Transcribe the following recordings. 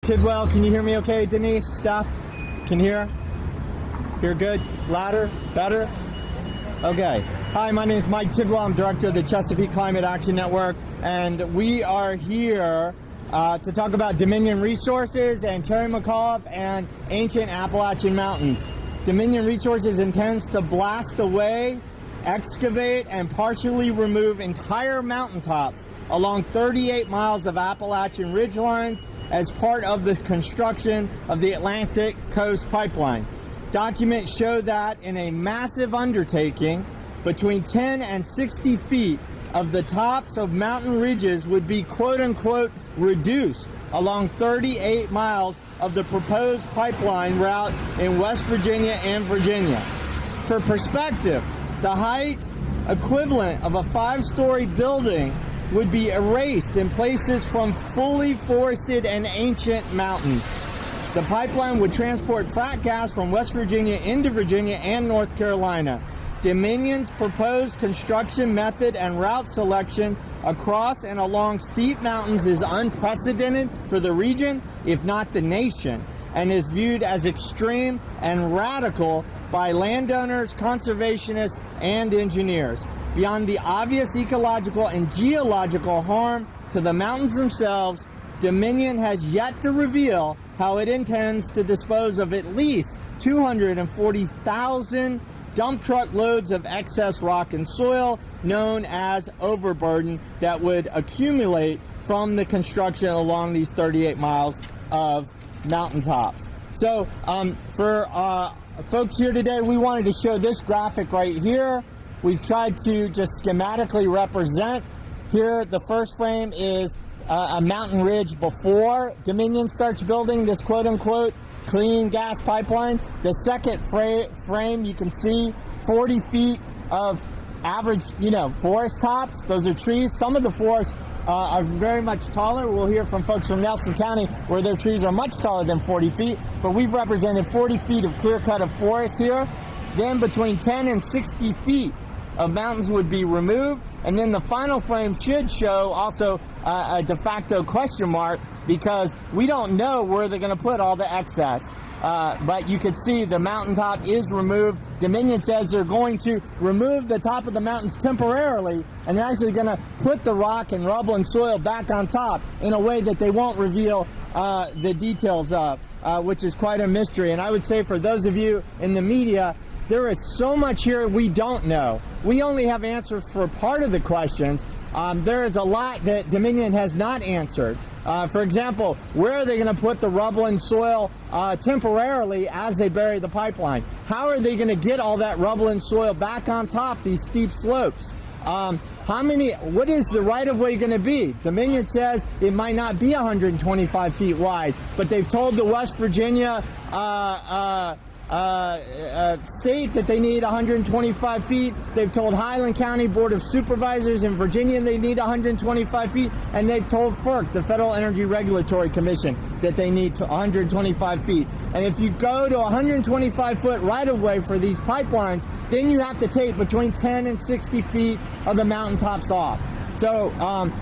Tidwell, can you hear me okay? Denise, Steph, can you hear? Hear good? Louder? Better? Okay. Hi, my name is Mike Tidwell. I'm director of the Chesapeake Climate Action Network, and we are here to talk about Dominion Resources and Terry McAuliffe and ancient Appalachian Mountains. Dominion Resources intends to blast away, excavate, and partially remove entire mountaintops along 38 miles of Appalachian ridgelines as part of the construction of the Atlantic Coast Pipeline. Documents show that in a massive undertaking, between 10 and 60 feet of the tops of mountain ridges would be quote-unquote reduced along 38 miles of the proposed pipeline route in West Virginia and Virginia. For perspective, the height equivalent of a 5-story building would be erased in places from fully forested and ancient mountains. The pipeline would transport frack gas from West Virginia into Virginia and North Carolina. Dominion's proposed construction method and route selection across and along steep mountains is unprecedented for the region, if not the nation, and is viewed as extreme and radical by landowners, conservationists, and engineers. Beyond the obvious ecological and geological harm to the mountains themselves, Dominion has yet to reveal how it intends to dispose of at least 240,000 dump truck loads of excess rock and soil known as overburden that would accumulate from the construction along these 38 miles of mountaintops. So for folks here today, we wanted to show this graphic right here. We've tried to just schematically represent here. The first frame is a mountain ridge before Dominion starts building this quote-unquote clean gas pipeline. The second frame, you can see 40 feet of average, forest tops. Those are trees. Some of the forests are very much taller. We'll hear from folks from Nelson County where their trees are much taller than 40 feet, but we've represented 40 feet of clear cut of forest here. Then between 10 and 60 feet of mountains would be removed, and then the final frame should show also a de facto question mark, because we don't know where they're going to put all the excess. But you can see the mountaintop is removed. Dominion says they're going to remove the top of the mountains temporarily, and they're actually going to put the rock and rubble and soil back on top in a way that they won't reveal the details of, which is quite a mystery. And I would say for those of you in the media, there is so much here we don't know. We only have answers for part of the questions. There is a lot that Dominion has not answered. For example, where are they going to put the rubble and soil temporarily as they bury the pipeline? How are they going to get all that rubble and soil back on top these steep slopes? What is the right-of-way going to be? Dominion says it might not be 125 feet wide, but they've told the West Virginia state that they need 125 feet. They've told Highland County Board of Supervisors in Virginia they need 125 feet, and they've told FERC, the Federal Energy Regulatory Commission, that they need 125 feet. And if you go to 125-foot right-of-way for these pipelines, then you have to take between 10 and 60 feet of the mountaintops off. So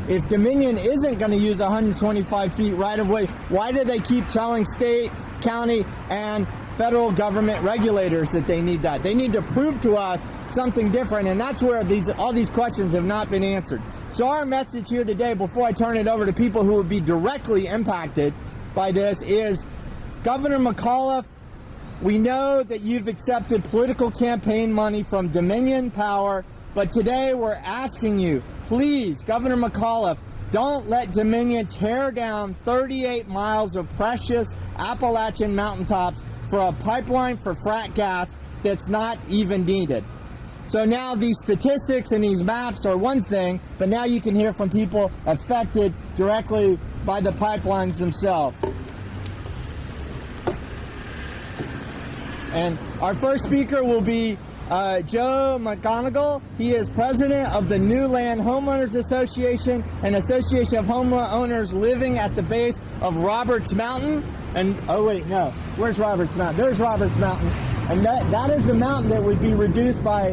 if Dominion isn't going to use 125 feet right-of-way, why do they keep telling state, county, and federal government regulators that they need that? They need to prove to us something different, and that's where all these questions have not been answered. So our message here today, before I turn it over to people who would be directly impacted by this, is Governor McAuliffe, we know that you've accepted political campaign money from Dominion Power, but today we're asking you, please, Governor McAuliffe, don't let Dominion tear down 38 miles of precious Appalachian mountaintops for a pipeline for frack gas that's not even needed. So now these statistics and these maps are one thing, but now you can hear from people affected directly by the pipelines themselves. And our first speaker will be Joe McGonigal. He is president of the New Land Homeowners Association, an association of homeowners living at the base of Roberts Mountain. And, oh wait, no, where's Roberts Mountain? There's Roberts Mountain. And that is the mountain that would be reduced by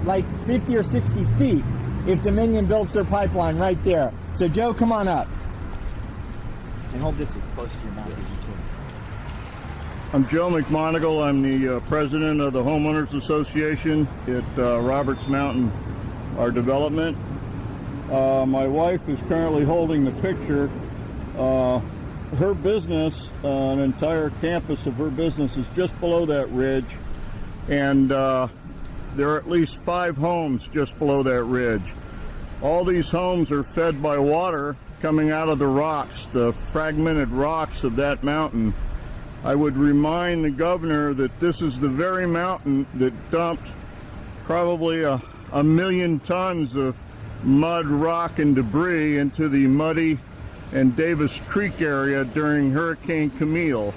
like 50 or 60 feet if Dominion builds their pipeline right there. So Joe, come on up. and hold this as close to your mouth as you can. I'm Joe McMonagle. I'm the president of the Homeowners Association at Roberts Mountain, our development. My wife is currently holding the picture. Her business, an entire campus of her business is just below that ridge, and there are at least 5 homes just below that ridge. All these homes are fed by water coming out of the rocks, the fragmented rocks of that mountain. I would remind the governor that this is the very mountain that dumped probably a million tons of mud, rock, and debris into the Muddy and Davis Creek area during Hurricane Camille.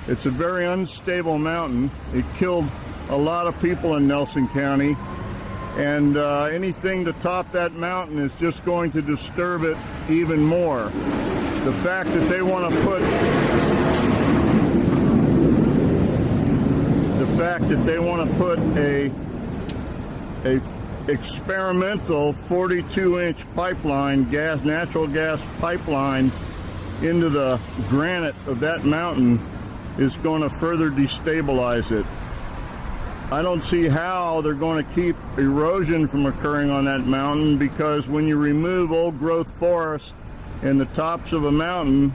It's a very unstable mountain. It killed a lot of people in Nelson County, and anything to top that mountain is just going to disturb it even more. The fact that they want to put a experimental 42-inch pipeline, natural gas pipeline, into the granite of that mountain is going to further destabilize it. I don't see how they're going to keep erosion from occurring on that mountain, because when you remove old growth forest and the tops of a mountain,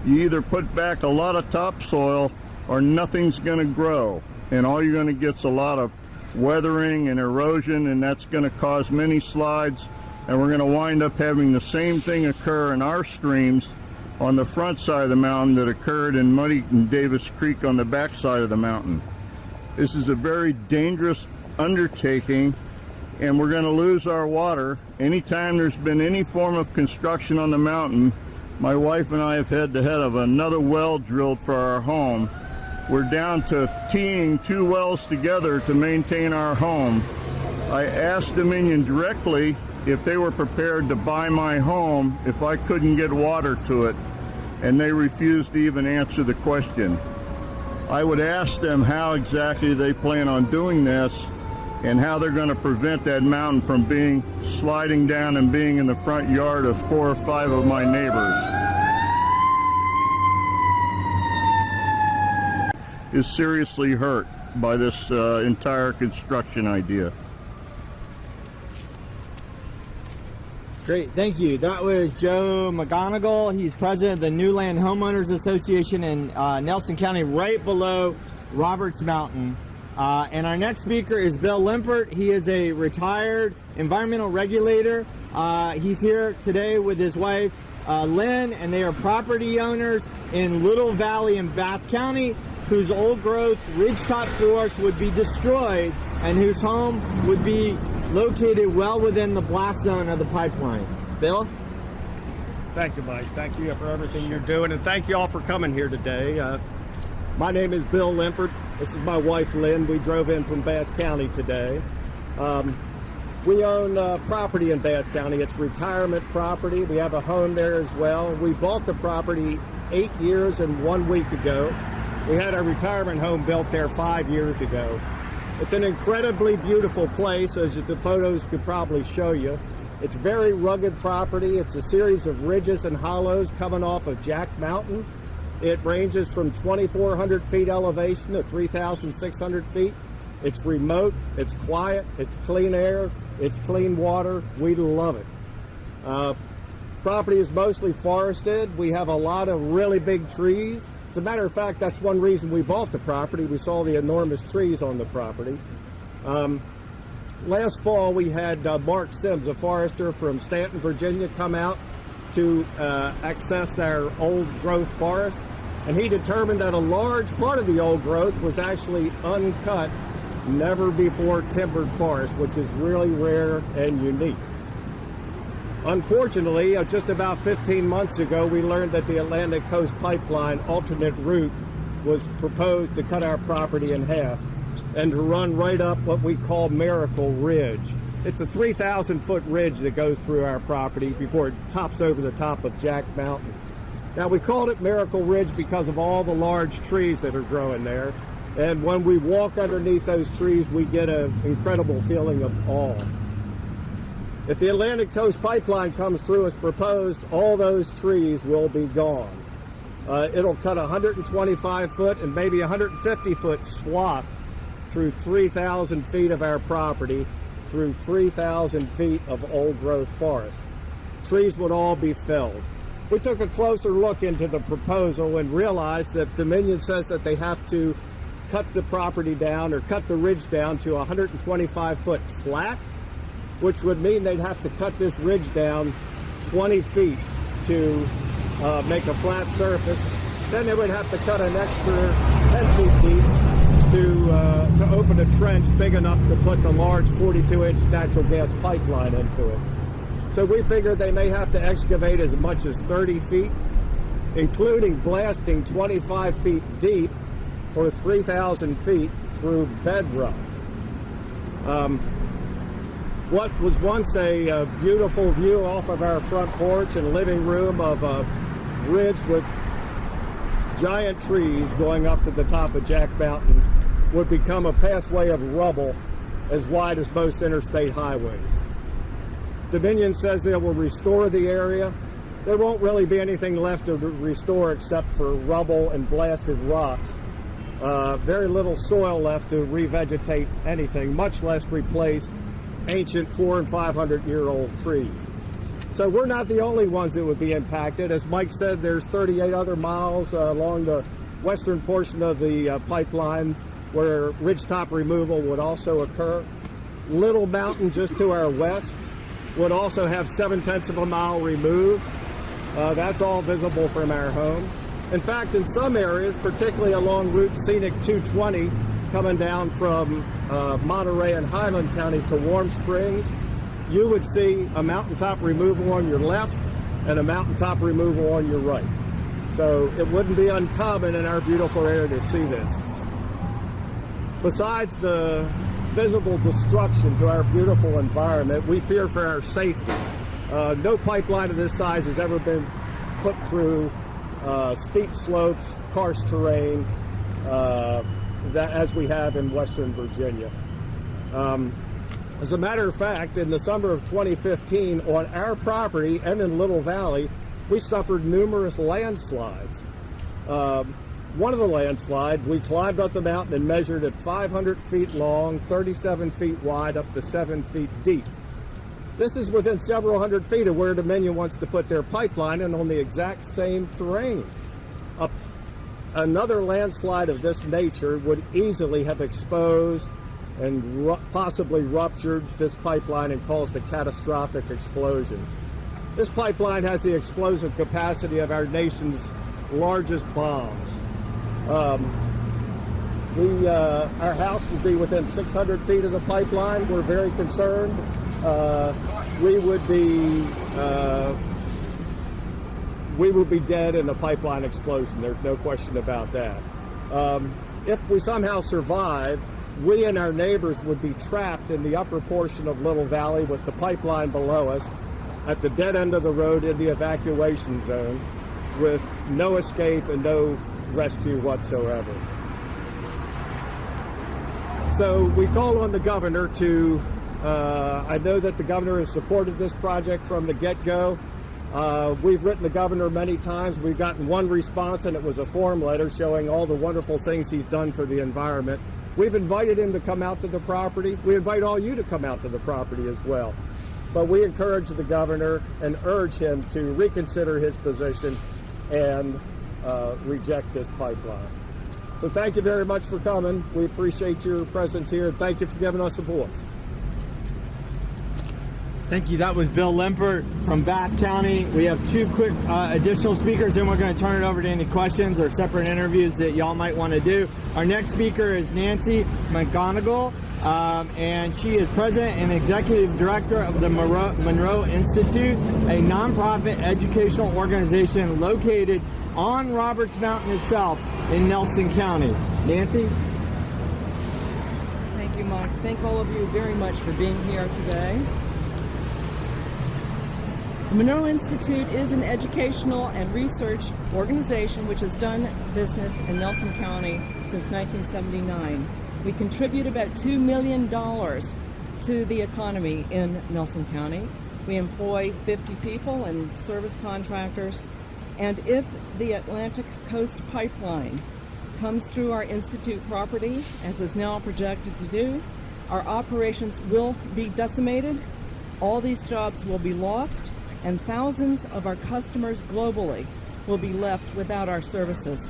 you either put back a lot of topsoil or nothing's going to grow, and all you're going to get is a lot of weathering and erosion, and that's going to cause many slides, and we're going to wind up having the same thing occur in our streams on the front side of the mountain that occurred in Muddy and Davis Creek on the back side of the mountain. This is a very dangerous undertaking, and we're going to lose our water. Anytime there's been any form of construction on the mountain, my wife and I have had to have another well drilled for our home. We're down to teeing 2 wells together to maintain our home. I asked Dominion directly if they were prepared to buy my home if I couldn't get water to it, and they refused to even answer the question. I would ask them how exactly they plan on doing this, and how they're going to prevent that mountain from sliding down and being in the front yard of 4 or 5 of my neighbors. Is seriously hurt by this entire construction idea. Great, thank you. That was Joe McGonigal. He's president of the Newland Homeowners Association in Nelson County, right below Roberts Mountain. And our next speaker is Bill Limpert. He is a retired environmental regulator. He's here today with his wife, Lynn, and they are property owners in Little Valley in Bath County, whose old growth ridgetop forest would be destroyed and whose home would be located well within the blast zone of the pipeline. Bill? Thank you, Mike. Thank you for everything you're doing, and thank you all for coming here today. My name is Bill Limpert. This is my wife, Lynn. We drove in from Bath County today. We own property in Bath County. It's retirement property. We have a home there as well. We bought the property 8 years and 1 week ago. We had our retirement home built there 5 years ago. It's an incredibly beautiful place, as the photos could probably show you. It's very rugged property. It's a series of ridges and hollows coming off of Jack Mountain. It ranges from 2,400 feet elevation to 3,600 feet. It's remote, it's quiet, it's clean air, it's clean water. We love it. Property is mostly forested. We have a lot of really big trees. As a matter of fact, that's one reason we bought the property. We saw the enormous trees on the property. Last fall, we had Mark Sims, a forester from Stanton, Virginia, come out to access our old growth forest, and he determined that a large part of the old growth was actually uncut, never before timbered forest, which is really rare and unique. Unfortunately, just about 15 months ago, we learned that the Atlantic Coast Pipeline alternate route was proposed to cut our property in half and to run right up what we call Miracle Ridge. It's a 3,000-foot ridge that goes through our property before it tops over the top of Jack Mountain. Now, we called it Miracle Ridge because of all the large trees that are growing there. And when we walk underneath those trees, we get an incredible feeling of awe. If the Atlantic Coast Pipeline comes through as proposed, all those trees will be gone. It'll cut 125 foot and maybe 150 foot swath through 3,000 feet of our property, through 3,000 feet of old growth forest. Trees would all be felled. We took a closer look into the proposal and realized that Dominion says that they have to cut the property down or cut the ridge down to 125 foot flat, which would mean they'd have to cut this ridge down 20 feet to make a flat surface. Then they would have to cut an extra 10 feet deep to open a trench big enough to put the large 42-inch natural gas pipeline into it. So we figured they may have to excavate as much as 30 feet, including blasting 25 feet deep for 3,000 feet through bedrock. What was once a beautiful view off of our front porch and living room of a ridge with giant trees going up to the top of Jack Mountain would become a pathway of rubble as wide as most interstate highways. Dominion says they will restore the area. There won't really be anything left to restore except for rubble and blasted rocks. Very little soil left to revegetate anything, much less replace ancient 400- and 500-year-old trees. So we're not the only ones that would be impacted. As Mike said, there's 38 other miles along the western portion of the pipeline where ridgetop removal would also occur. Little Mountain, just to our west, would also have 0.7 of a mile removed. That's all visible from our home. In fact, in some areas, particularly along Route Scenic 220, coming down from Monterey and Highland County to Warm Springs, you would see a mountaintop removal on your left and a mountaintop removal on your right. So it wouldn't be uncommon in our beautiful area to see this. Besides the visible destruction to our beautiful environment, we fear for our safety. No pipeline of this size has ever been put through steep slopes, karst terrain, as we have in Western Virginia. As a matter of fact, in the summer of 2015, on our property and in Little Valley, we suffered numerous landslides. One of the landslides, we climbed up the mountain and measured it 500 feet long, 37 feet wide, up to 7 feet deep. This is within several hundred feet of where Dominion wants to put their pipeline and on the exact same terrain. Another landslide of this nature would easily have exposed and possibly ruptured this pipeline and caused a catastrophic explosion. This pipeline has the explosive capacity of our nation's largest bombs. Our house would be within 600 feet of the pipeline. We're very concerned. We would be dead in a pipeline explosion. There's no question about that. If we somehow survive, we and our neighbors would be trapped in the upper portion of Little Valley with the pipeline below us at the dead end of the road in the evacuation zone with no escape and no rescue whatsoever. So we call on the governor to, I know that the governor has supported this project from the get-go. We've written the governor many times. We've gotten one response, and it was a form letter showing all the wonderful things he's done for the environment. We've invited him to come out to the property. We invite all you to come out to the property as well. But we encourage the governor and urge him to reconsider his position and reject this pipeline. So thank you very much for coming. We appreciate your presence here, and thank you for giving us a voice. Thank you. That was Bill Limpert from Bath County. We have two quick additional speakers, then we're going to turn it over to any questions or separate interviews that y'all might want to do. Our next speaker is Nancy McGonigal, and she is president and executive director of the Monroe Institute, a nonprofit educational organization located on Roberts Mountain itself in Nelson County. Nancy? Thank you, Mike. Thank all of you very much for being here today. The Monroe Institute is an educational and research organization which has done business in Nelson County since 1979. We contribute about $2 million to the economy in Nelson County. We employ 50 people and service contractors, And if the Atlantic Coast Pipeline comes through our Institute property, as is now projected to do, our operations will be decimated, all these jobs will be lost, and thousands of our customers globally will be left without our services.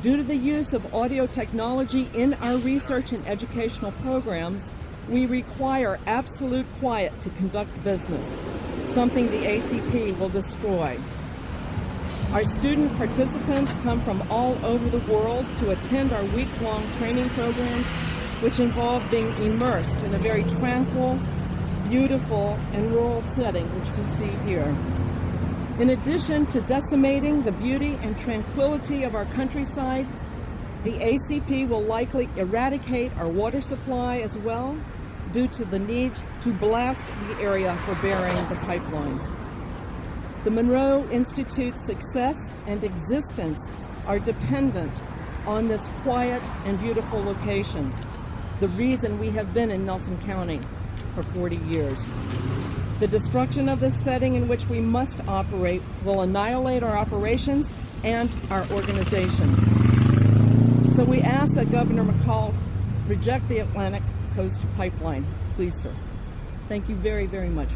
Due to the use of audio technology in our research and educational programs, we require absolute quiet to conduct business, something the ACP will destroy. Our student participants come from all over the world to attend our week-long training programs, which involve being immersed in a very tranquil, beautiful, and rural setting, which you can see here. In addition to decimating the beauty and tranquility of our countryside, the ACP will likely eradicate our water supply as well, due to the need to blast the area for burying the pipeline. The Monroe Institute's success and existence are dependent on this quiet and beautiful location, the reason we have been in Nelson County for 40 years. The destruction of this setting in which we must operate will annihilate our operations and our organization. So we ask that Governor McAuliffe reject the Atlantic Coast Pipeline. Please, sir. Thank you very, very much.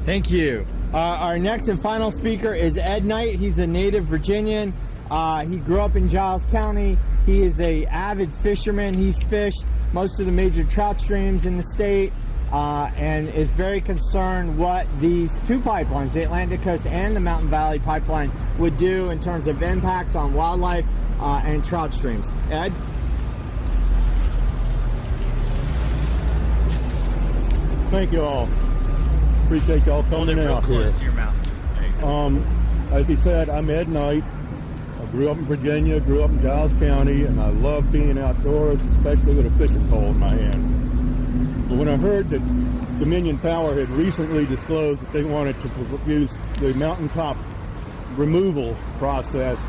Thank you. Our next and final speaker is Ed Knight. He's a native Virginian. He grew up in Giles County. He is an avid fisherman. He's fished most of the major trout streams in the state and is very concerned what these two pipelines, the Atlantic Coast and the Mountain Valley Pipeline, would do in terms of impacts on wildlife and trout streams. Ed? Thank you all. Appreciate y'all coming out here. As he said, I'm Ed Knight. I grew up in Virginia, grew up in Giles County, and I love being outdoors, especially with a fishing pole in my hand. But when I heard that Dominion Power had recently disclosed that they wanted to use the mountaintop removal process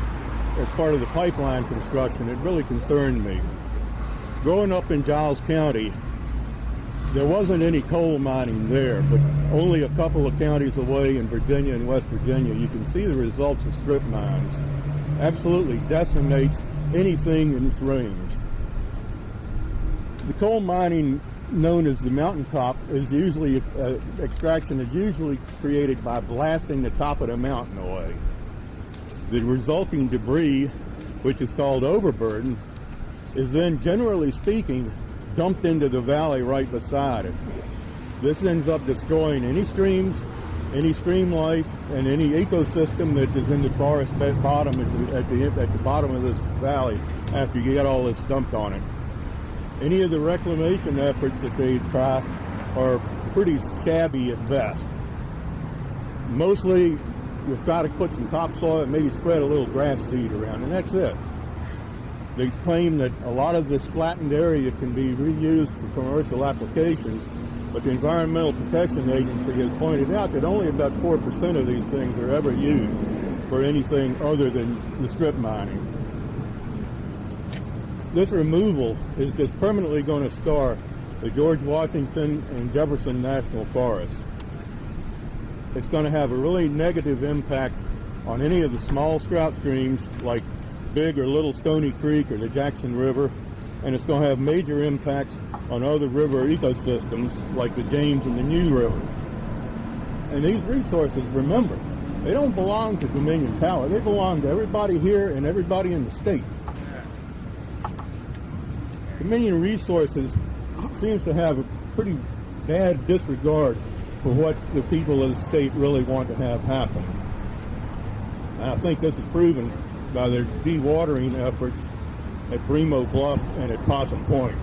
as part of the pipeline construction, it really concerned me. Growing up in Giles County, there wasn't any coal mining there, but only a couple of counties away in Virginia and West Virginia, you can see the results of strip mines. Absolutely decimates anything in its range. The coal mining known as the mountaintop is usually, extraction is usually created by blasting the top of the mountain away. The resulting debris, which is called overburden, is then, generally speaking, dumped into the valley right beside it. This ends up destroying any streams, any stream life, and any ecosystem that is in the forest bed bottom at the bottom of this valley after you get all this dumped on it. Any of the reclamation efforts that they try are pretty shabby at best. Mostly, you've got to put some topsoil and maybe spread a little grass seed around, and that's it. They claim that a lot of this flattened area can be reused for commercial applications, but the Environmental Protection Agency has pointed out that only about 4% of these things are ever used for anything other than the strip mining. This removal is just permanently going to scar the George Washington and Jefferson National Forests. It's going to have a really negative impact on any of the small trout streams like Big or Little Stony Creek or the Jackson River, and it's going to have major impacts on other river ecosystems like the James and the New Rivers. And these resources, remember, they don't belong to Dominion Power. They belong to everybody here and everybody in the state. Dominion Resources seems to have a pretty bad disregard for what the people of the state really want to have happen. And I think this is proven by their dewatering efforts at Bremo Bluff and at Possum Point.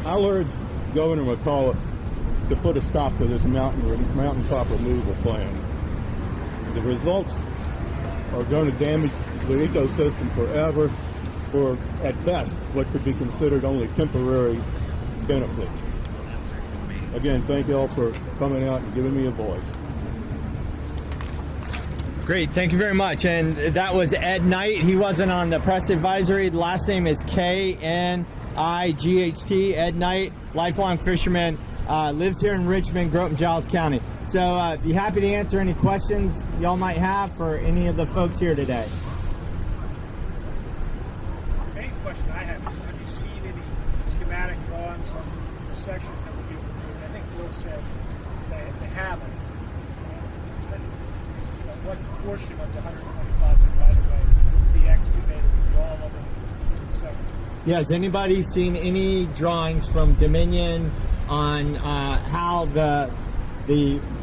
I'll urge Governor McAuliffe to put a stop to this mountaintop removal plan. The results are going to damage the ecosystem forever for, at best, what could be considered only temporary benefits. Again, thank you all for coming out and giving me a voice. Great, thank you very much. And that was Ed Knight. He wasn't on the press advisory. The last name is Knight, Ed Knight, lifelong fisherman lives here in Richmond, grew up in Giles County. So be happy to answer any questions y'all might have for any of the folks here today. The main question I have is, have you seen any schematic drawings on the sections that would be removed? I think Bill said they haven't. What portion of the 125 feet right of way would be excavated with all of it separate? Yeah, has anybody seen any drawings from Dominion on how the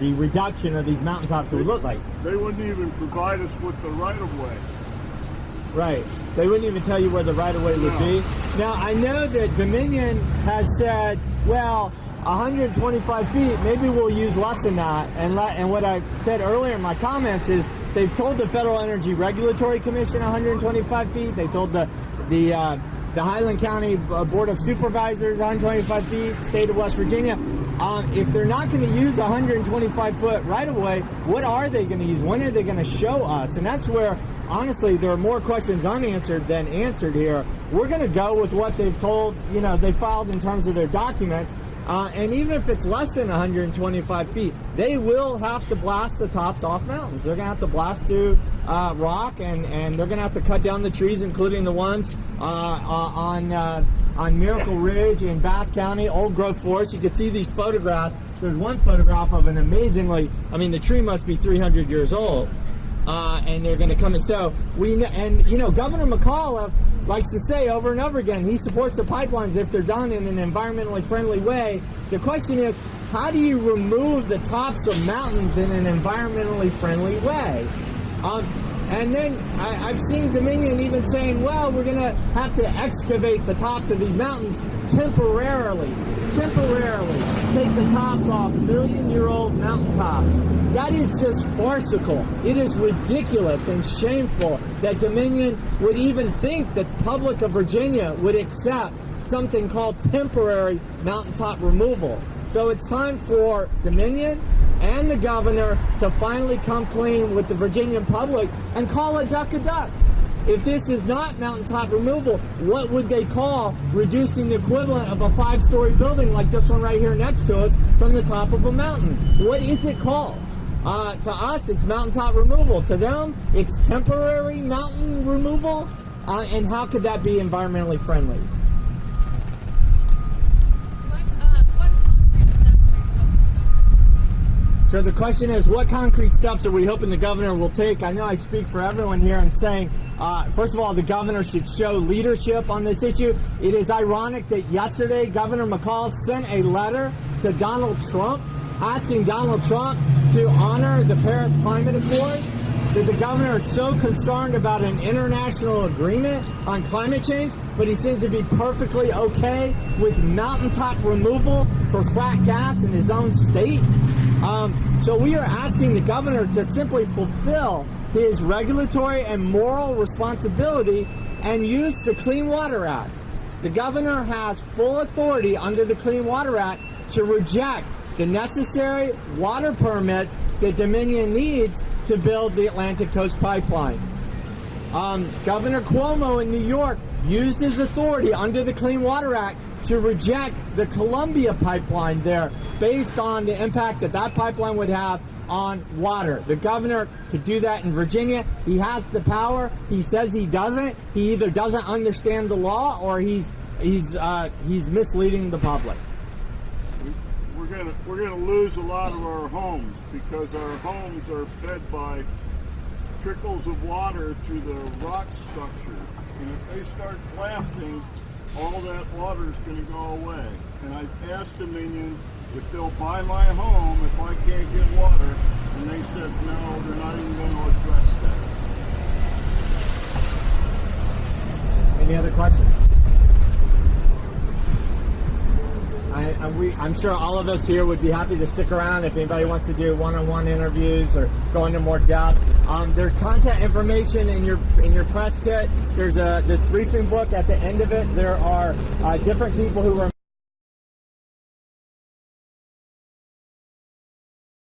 reduction of these mountaintops would look like? They wouldn't even provide us with the right-of-way. Right. They wouldn't even tell you where the right-of-way would be. Now, I know that Dominion has said, well, 125 feet, maybe we'll use less than that. And what I said earlier in my comments is they've told the Federal Energy Regulatory Commission 125 feet. They told the Highland County Board of Supervisors 125 feet, state of West Virginia. If they're not going to use 125 foot right-of-way, what are they going to use? When are they going to show us? And that's where, honestly, there are more questions unanswered than answered here. We're going to go with what they've told, they filed in terms of their documents. And even if it's less than 125 feet, they will have to blast the tops off mountains. They're going to have to blast through rock, and they're going to have to cut down the trees, including the ones on Miracle Ridge in Bath County, old growth forest. You can see these photographs. There's one photograph of an amazingly, the tree must be 300 years old. And they're going to come in. So Governor McAuliffe likes to say over and over again, he supports the pipelines if they're done in an environmentally friendly way. The question is, how do you remove the tops of mountains in an environmentally friendly way? And then I've seen Dominion even saying, well, we're going to have to excavate the tops of these mountains temporarily take the tops off million-year-old mountaintops. That is just farcical. It is ridiculous and shameful that Dominion would even think that the public of Virginia would accept something called temporary mountaintop removal. So it's time for Dominion and the governor to finally come clean with the Virginian public and call a duck a duck. If this is not mountaintop removal, what would they call reducing the equivalent of a 5-story building like this one right here next to us from the top of a mountain? What is it called? To us, it's mountaintop removal. To them, it's temporary mountain removal. And how could that be environmentally friendly? So the question is, what concrete steps are we hoping the governor will take? I know I speak for everyone here in saying, first of all, the governor should show leadership on this issue. It is ironic that yesterday Governor McAuliffe sent a letter to Donald Trump asking Donald Trump to honor the Paris Climate Accord. That the governor is so concerned about an international agreement on climate change, but he seems to be perfectly okay with mountaintop removal for frack gas in his own state. So we are asking the governor to simply fulfill his regulatory and moral responsibility and use the Clean Water Act. The governor has full authority under the Clean Water Act to reject the necessary water permits that Dominion needs to build the Atlantic Coast Pipeline. Governor Cuomo in New York used his authority under the Clean Water Act to reject the Columbia pipeline there based on the impact that that pipeline would have on water. The governor could do that in Virginia. He has the power. He says he doesn't. He either doesn't understand the law or he's misleading the public. We're gonna lose a lot of our homes because our homes are fed by trickles of water through the rock structure. And if they start blasting, all that water is going to go away. And I've asked Dominion if they'll buy my home if I can't get water, and they said no, they're not even going to address that. Any other questions? I'm sure all of us here would be happy to stick around if anybody wants to do one-on-one interviews or go into more depth. There's contact information in your press kit. There's this briefing book at the end of it. There are different people who were